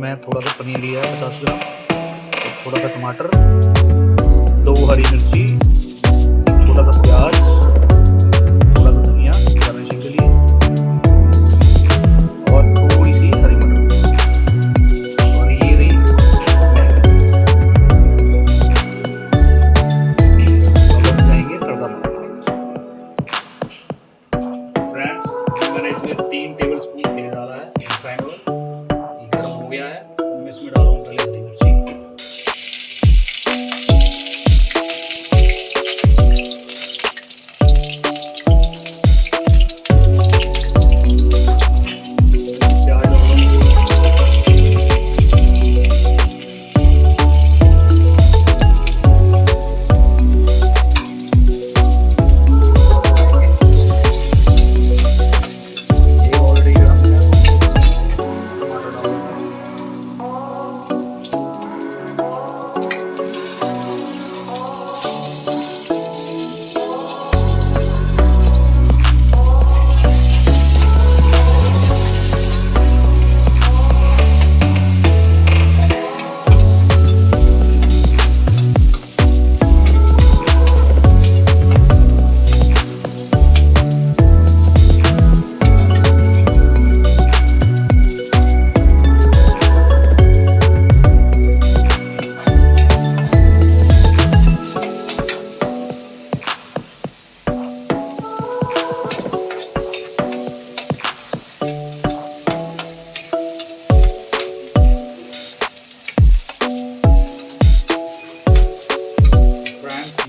मैं थोड़ा सा पनीर लिया है 50 ग्राम, थोड़ा सा टमाटर, 2 हरी मिर्ची, छोटा सा प्याज, थोड़ा सा धनिया गार्निशिंग के लिए, और थोड़ी सी हरी मटर, और ये रही मैगी। अब हम जाएंगे तड़का मारने। फ्रेंड्स, मैंने इसमें 3 टेबल स्पून तेल डाला है रिफाइंड ऑयल, गर्म हो गया है। मैं इसमें डालूंगा पहले हरी मिर्ची,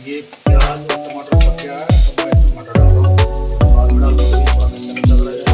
ये प्याज और टमाटर पक गया है। अब मैं इसमें मटर डाल रहा हूँ, बाद में डाल दूँगा तो थोड़ा सा अच्छा लग रहा है।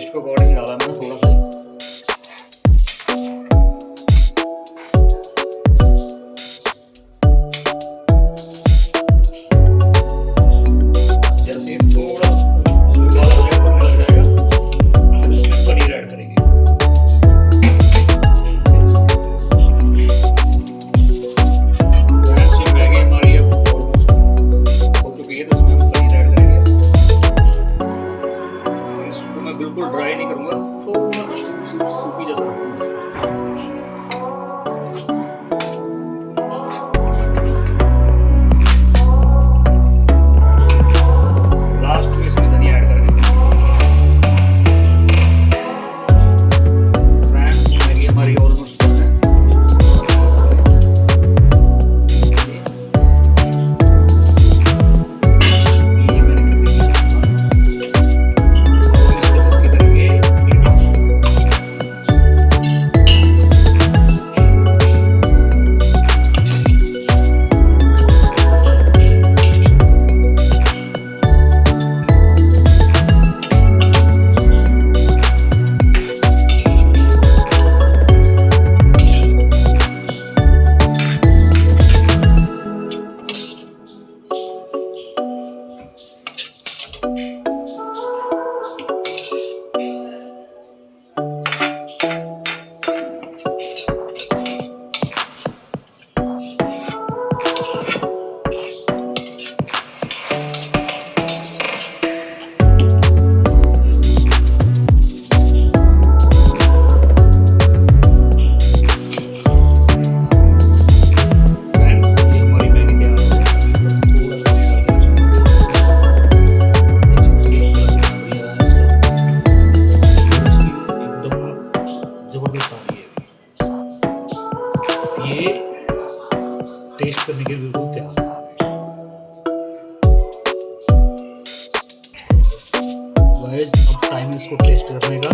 टेस्ट के अकॉर्डिंग डाला मैंने थोड़ा सा। जैसे थोड़ा उबाला हो जाएगा, पकने लग जाएगा, फिर उसमें पनीर ऐड करेंगे। मैगी हमारी अब हो चुकी है, तो इसमें हम पनीर ऐड करेंगे। इसको मैं बिल्कुल ड्राई नहीं करूँगा, थोड़ा सूखी जैसा रखूँगा। लास्ट में इसमें धनिया ऐड करेंगे। फ्रेंड्स, मैगी हमारी ऑलमोस्ट डन है। ये मैंने कर दी है। और इसके बस के करेंगे मीठा। ये टेस्ट करने के लिए बिल्कुल तैयार है। गाइस, अब टाइम है इसको टेस्ट करने का।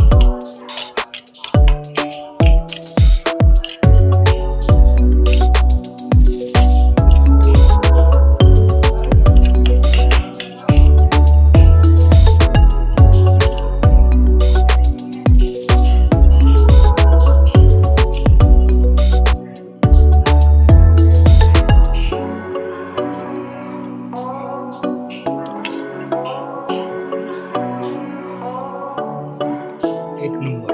एक नंबर।